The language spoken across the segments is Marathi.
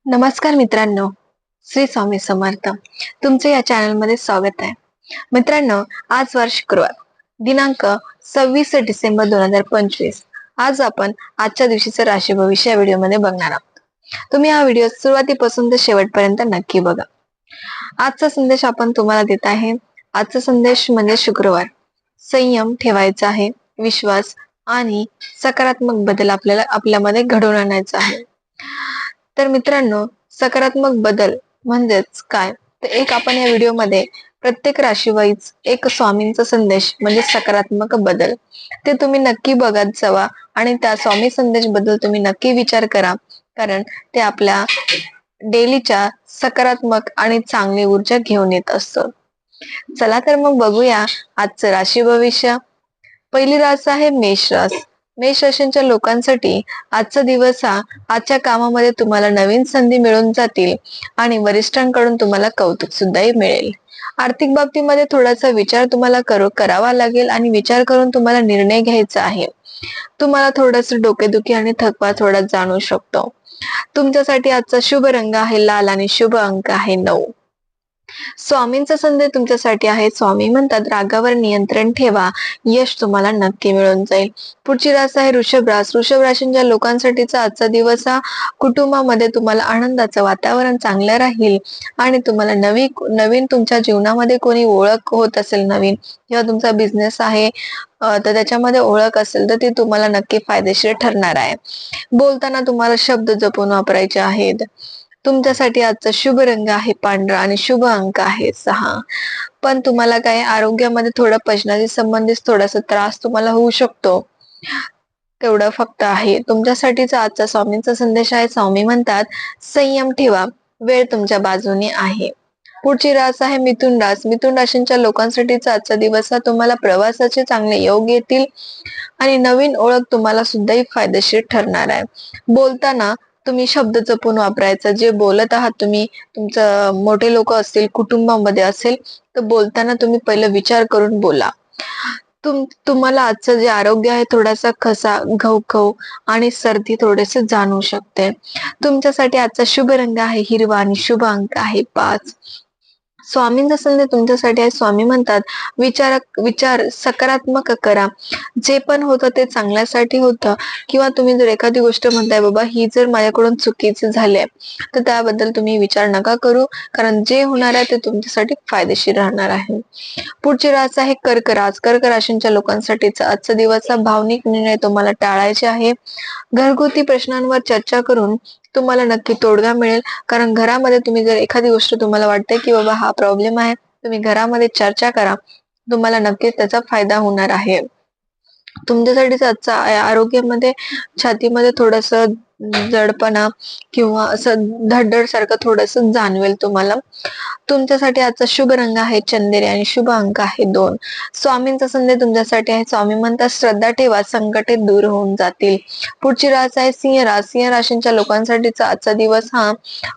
नमस्कार मित्रांनो, श्री स्वामी समर्थ. तुमचे या चॅनलमध्ये स्वागत आहे. मित्रांनो, आज वार शुक्रवार, दिनांक 26 डिसेंबर 2025. आज आपण आजच्या दिवशीचं राशी भविष्य या व्हिडिओमध्ये बघणार आहोत. तुम्ही हा व्हिडिओ सुरुवातीपासून ते शेवटपर्यंत नक्की बघा. आजचा संदेश आपण तुम्हाला देत आहे. आजचा संदेश म्हणजे शुक्रवार. संयम ठेवायचा आहे, विश्वास आणि सकारात्मक बदल आपल्यामध्ये घडवून आणायचा आहे. तर मित्रांनो, सकारात्मक बदल म्हणजेच काय? तर एक आपण या व्हिडिओमध्ये प्रत्येक राशीवाईज एक स्वामींचा संदेश म्हणजे सकारात्मक बदल ते तुम्ही नक्की बघत जावा आणि त्या स्वामी संदेश बद्दल तुम्ही नक्की विचार करा, कारण ते आपल्या डेलीच्या सकारात्मक आणि चांगली ऊर्जा घेऊन येत असतं. चला तर मग बघूया आजचं राशी भविष्य. पहिली रास आहे मेष रास. मेष राशींच्या लोकांसाठी आजचा दिवस हा आजच्या कामामध्ये तुम्हाला नवीन संधी मिळून जातील आणि वरिष्ठांकडून तुम्हाला कौतुक सुद्धाही मिळेल. आर्थिक बाबतीमध्ये थोडासा विचार तुम्हाला करावा लागेल आणि विचार करून तुम्हाला निर्णय घ्यायचा आहे. तुम्हाला थोडस डोकेदुखी आणि थकवा थोडा जाणवू शकतो. तुमच्यासाठी आजचा शुभ रंग आहे लाल आणि शुभ अंक आहे 9. स्वामींचा संदेश तुमच्यासाठी आहे. स्वामी म्हणतात रागावर नियंत्रण ठेवा, यश तुम्हाला नक्की मिळून जाईल. पुढची रास आहे वृषभ रास. वृषभ राशींच्या लोकांसाठीचा आजचा दिवस हा कुटुंबामध्ये तुम्हाला आनंदाचं वातावरण चांगलं राहील आणि तुम्हाला नवीन तुमच्या जीवनामध्ये कोणी ओळख होत असेल नवीन किंवा तुमचा बिझनेस आहे तर त्याच्यामध्ये ओळख असेल तर ती तुम्हाला नक्की फायदेशीर ठरणार आहे. बोलताना तुम्हाला शब्द जपून वापरायचे आहेत. तुमच्यासाठी आजचा शुभ रंग आहे पांढरा आणि शुभ अंक आहे 6. पण तुम्हाला काय आरोग्यामध्ये थोडा पचनाशी संबंधित थोडासा त्रास तुम्हाला होऊ शकतो, तेवढं फक्त आहे. तुमच्यासाठीचा आजचा स्वामींचा संदेश आहे. स्वामी म्हणतात संयम ठेवा, वेळ तुमच्या बाजूने आहे. पुढची रास आहे मिथुन रास. मिथुन राशींच्या लोकांसाठीचा आजचा दिवस हा तुम्हाला प्रवासाचे चांगले योग येतील आणि नवीन ओळख तुम्हाला सुद्धाही फायदेशीर ठरणार आहे. बोलताना तुम्ही शब्द जपून वापरायचा. जे बोलत आहात तुम्ही, तुमचं मोठे लोक असतील, कुटुंबामध्ये असेल, तर बोलताना तुम्ही पहिलं विचार करून बोला. तुम्हाला आजचं जे आरोग्य आहे थोडासा घसा घवघव आणि सर्दी थोडेसे जाणवू शकते. तुमच्यासाठी आजचा शुभ रंग आहे हिरवा आणि शुभ अंक आहे 5. स्वामींचा संदेश तुमच्यासाठी आहे. स्वामी म्हणतात विचार सकारात्मक करा. जे पण होतं ते चांगल्यासाठी होतं किंवा तुम्ही जर एखादी गोष्ट म्हणताय बाबा ही जर माझ्याकडून चुकीची झाली तर त्याबद्दल तुम्ही विचार नका करू, कारण जे होणार आहे ते तुमच्यासाठी फायदेशीर राहणार आहे. पुढची रास आहे कर्क रास. कर्क राशींच्या लोकांसाठीचा आजचा दिवस हा भावनिक निर्णय तुम्हाला टाळायचे आहे. घरगुती प्रश्नांवर चर्चा करून तुम्हाला नक्की तोडगा मिळेल, कारण घरामध्ये तुम्ही जर एखादी गोष्ट तुम्हाला वाटते की बाबा हा प्रॉब्लेम आहे, तुम्ही घरामध्ये चर्चा करा, तुम्हाला नक्कीच त्याचा फायदा होणार आहे. तुमच्यासाठीच आजचा आरोग्यामध्ये छातीमध्ये थोडस जडपणा किंवा असं धडधड सारखं थोडस जाणवेल तुम्हाला. तुमच्यासाठी आजचा शुभ रंग आहे चंदेरी आणि शुभ अंक आहे 2. स्वामींचा संदेश तुमच्यासाठी आहे. स्वामी म्हणतात श्रद्धा ठेवा, संकटे दूर होऊन जातील. पुढची रास आहे सिंह रास. सिंह राशींच्या लोकांसाठीचा आजचा दिवस हा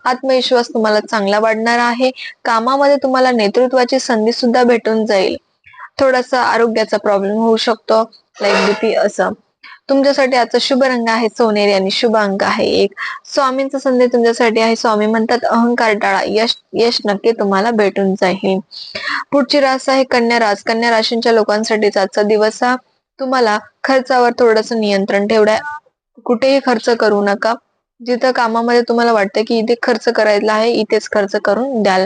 आत्मविश्वास तुम्हाला चांगला वाढणार आहे. कामामध्ये तुम्हाला नेतृत्वाची संधी सुद्धा भेटून जाईल. थोडासा आरोग्याचा प्रॉब्लेम होऊ शकतो, लाईक बीपी असं. तुमच्यासाठी आजचा शुभ रंग आहे सोनेरी आणि शुभ अंक आहे 1. स्वामींचा संदेश तुमच्यासाठी आहे. स्वामी म्हणतात अहंकार टाळा, यश नक्की तुम्हाला भेटून जाईल. पुढची रास आहे कन्या रास. कन्या राशींच्या लोकांसाठीचा आजचा दिवस हा तुम्हाला खर्चावर थोडस नियंत्रण ठेवण्या, कुठेही खर्च करू नका. जिथं कामामध्ये तुम्हाला वाटतं की इथे खर्च करायला आहे इथेच खर्च करून द्याल.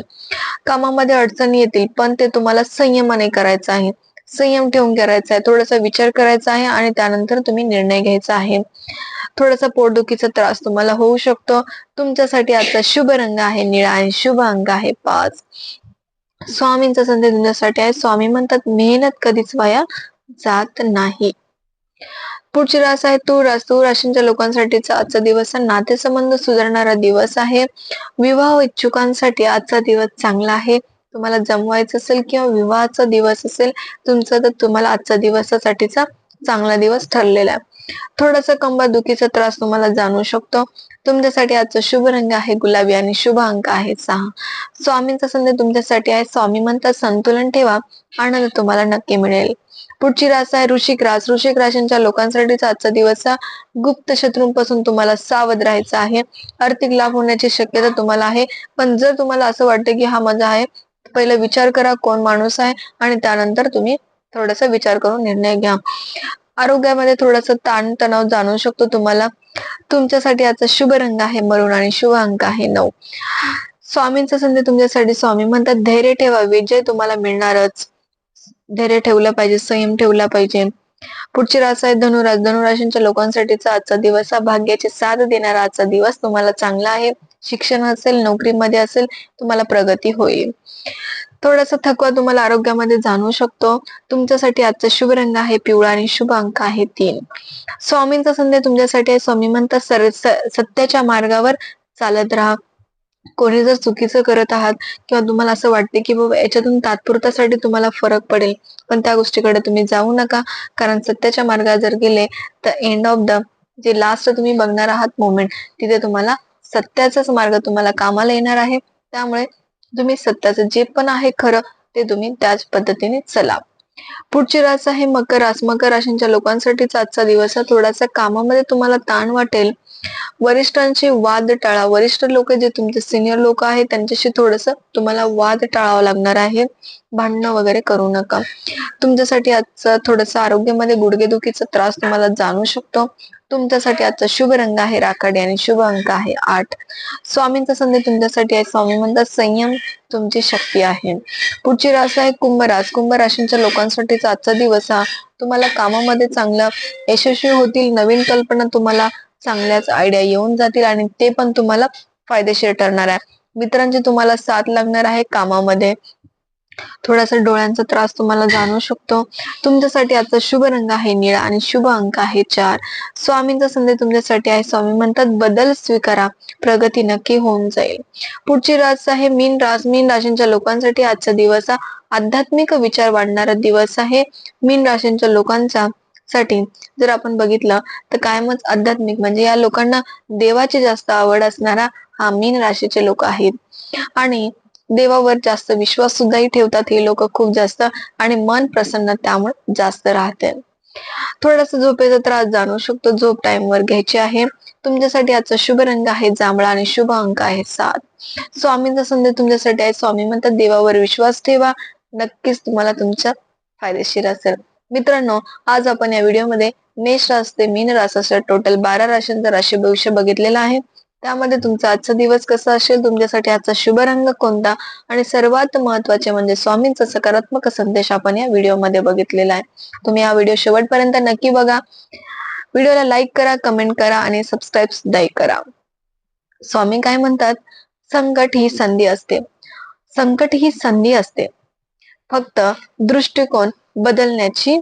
कामामध्ये अडचणी येतील पण ते तुम्हाला संयमाने करायचं आहे. संयम ठेवून करायचा आहे, थोडासा विचार करायचा आहे आणि त्यानंतर तुम्ही निर्णय घ्यायचा आहे. थोडासा पोटदुखीचा त्रास तुम्हाला होऊ शकतो. तुमच्यासाठी आजचा शुभ रंग आहे निळा आणि शुभ अंक आहे 5. स्वामींचा संदेश तुमच्यासाठी आहे. स्वामी म्हणतात मेहनत कधीच वाया जात नाही. पुढची रास आहे तूळ रास. तूळ राशींच्या लोकांसाठीचा आजचा दिवस हा नातेसंबंध सुधारणारा दिवस आहे. विवाह इच्छुकांसाठी आजचा दिवस चांगला आहे. तुम्हाला जमवायचं असेल किंवा विवाहाचा दिवस असेल तुमचा तर तुम्हाला आजचा दिवसासाठीचा चांगला दिवस ठरलेला आहे. थोडासा कंबर दुखीचा त्रास तुम्हाला जाणवू शकतो. तुमच्यासाठी आजचा शुभ रंग आहे गुलाबी आणि शुभ अंक आहे 6. स्वामींचा संदेश तुमच्यासाठी आहे. स्वामी म्हणतात संतुलन ठेवा, आनंद तुम्हाला नक्की मिळेल. पुढची रास आहे वृश्चिक रास. वृश्चिक राशींच्या लोकांसाठीचा आजचा दिवस हा गुप्त शत्रूंपासून तुम्हाला सावध राहायचं आहे. आर्थिक लाभ होण्याची शक्यता तुम्हाला आहे, पण जर तुम्हाला असं वाटतं की हा माझा आहे, पहिला विचार करा कोण माणूस आहे आणि त्यानंतर तुम्ही थोडासा विचार करून निर्णय घ्या. आरोग्यामध्ये थोडासा ताण तणाव जाणवू शकतो तुम्हाला. तुमच्यासाठी आजचा शुभ रंग आहे मरून आणि शुभ अंक आहे 9. स्वामींचा संदेश तुमच्यासाठी. स्वामी म्हणतात धैर्य ठेवा, विजय तुम्हाला मिळणारच. धैर्य ठेवलं पाहिजे, संयम ठेवला पाहिजे. पुढची रास आहे धनुरास. धनुराशींच्या लोकांसाठीचा आजचा दिवस हा भाग्याची साथ देणारा आजचा दिवस तुम्हाला चांगला आहे. शिक्षण असेल, नोकरीमध्ये असेल, तुम्हाला प्रगती होईल. थोडासा थकवा तुम्हाला आरोग्यामध्ये जाणवू शकतो. तुमच्यासाठी आजचा शुभ रंग आहे पिवळा आणि शुभ अंक आहे 3. स्वामींचा संदेश तुमच्यासाठी आहे. स्वामी म्हणतात सत्याच्या मार्गावर चालत राहा. कोणी जर चुकीचं करत आहात किंवा तुम्हाला असं वाटते की बाबा याच्यातून तात्पुरत्यासाठी तुम्हाला फरक पडेल, पण त्या गोष्टीकडे तुम्ही जाऊ नका. कारण सत्याच्या मार्गावर जर गेले तर एंड ऑफ द जे लास्ट तुम्ही बघणार आहात मोमेंट, तिथे तुम्हाला सत्याचाच मार्ग तुम्हाला कामाला येणार आहे. त्यामुळे तुम्ही सत्याचं जे पण आहे खरं ते तुम्ही त्याच पद्धतीने चला. पुढची रास आहे मकर रास. मकर राशींच्या लोकांसाठीचा आजचा दिवस हा थोडासा कामामध्ये तुम्हाला ताण वाटेल. वरिष्ठांचे वाद टाळा. वरिष्ठ लोक जे तुमचे सिनियर लोक आहेत त्यांच्याशी थोडस तुम्हाला वाद टाळावा लागणार आहे. भांडणं वगैरे करू नका. तुमच्यासाठी आजचं थोडस आरोग्यामध्ये गुडघेदुखीचा त्रास तुम्हाला जाणवू शकतो. तुमच्यासाठी आजचा शुभ रंग आहे राखाडी आणि शुभ अंक आहे 8. स्वामींचा संदेश तुमच्यासाठी आहे. स्वामी म्हणतात संयम तुमची शक्ती आहे. पुढची रास आहे कुंभ रास. कुंभ राशींच्या लोकांसाठीचा आजचा दिवस हा तुम्हाला कामामध्ये चांगला यशस्वी होतील. नवीन कल्पना तुम्हाला चांगल्याच आयडिया येऊन जातील आणि ते पण तुम्हाला फायदेशीर ठरणार आहे. मित्रांची तुम्हाला साथ लागणार आहे कामामध्ये. थोडासा डोळ्यांचा त्रास तुम्हाला जाणवू शकतो. तुमच्यासाठी आजचा शुभ रंग आहे निळा आणि शुभ अंक आहे 4. स्वामींचा संदेश तुमच्यासाठी आहे. स्वामी म्हणतात बदल स्वीकारा, प्रगती नक्की होऊन जाईल. पुढची रास आहे मीन रास. मीन राशींच्या लोकांसाठी आजचा दिवस हा आध्यात्मिक विचार वाढणारा दिवस आहे. मीन राशींच्या लोकांचा साठी जर आपण बघितलं तर कायमच आध्यात्मिक म्हणजे या लोकांना देवाची जास्त आवड असणारा हा मीन राशीचे लोक आहेत आणि देवावर जास्त विश्वास सुद्धाही ठेवतात हे लोक खूप जास्त आणि मन प्रसन्न त्यामुळे जास्त राहते. थोडासा झोपेचा त्रास जाणवू शकतो. झोप टाइम वर घ्यायची आहे. तुमच्यासाठी आजचा शुभ रंग आहे जांभळा आणि शुभ अंक आहे 7. स्वामींचा संदेश तुमच्यासाठी आहे. स्वामी म्हणतात देवावर विश्वास ठेवा, नक्कीच तुम्हाला तुमच्या फायदेशीर असेल. मित्रांनो, आज आपण या व्हिडिओमध्ये मेष रास ते मीन रास अशा टोटल 12 राशींचा राशी भविष्य बघितलेला आहे. त्यामध्ये तुमचा आजचा दिवस कसा असेल, तुमच्यासाठी आजचा शुभ रंग कोणता आणि सर्वात महत्वाचे म्हणजे स्वामींचा सकारात्मक संदेश आपण या व्हिडिओमध्ये बघितलेला आहे. तुम्ही हा व्हिडिओ शेवटपर्यंत नक्की बघा. व्हिडिओला लाईक करा, कमेंट करा आणि सबस्क्राईब सुद्धा करा. स्वामी काय म्हणतात, संकट ही संधी असते. संकट ही संधी असते, फक्त दृष्टिकोन बदलण्याची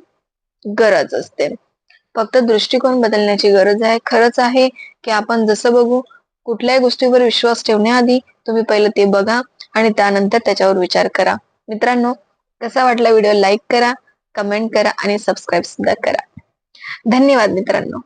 गरज असते. फक्त दृष्टिकोन बदलण्याची गरज आहे. खरंच आहे की आपण जसं बघू, कुठल्याही गोष्टीवर विश्वास ठेवण्याआधी तुम्ही पहिलं ते बघा आणि त्यानंतर त्याच्यावर विचार करा. मित्रांनो, कसा वाटला व्हिडिओ लाईक करा, कमेंट करा आणि सबस्क्राईब सुद्धा करा. धन्यवाद मित्रांनो.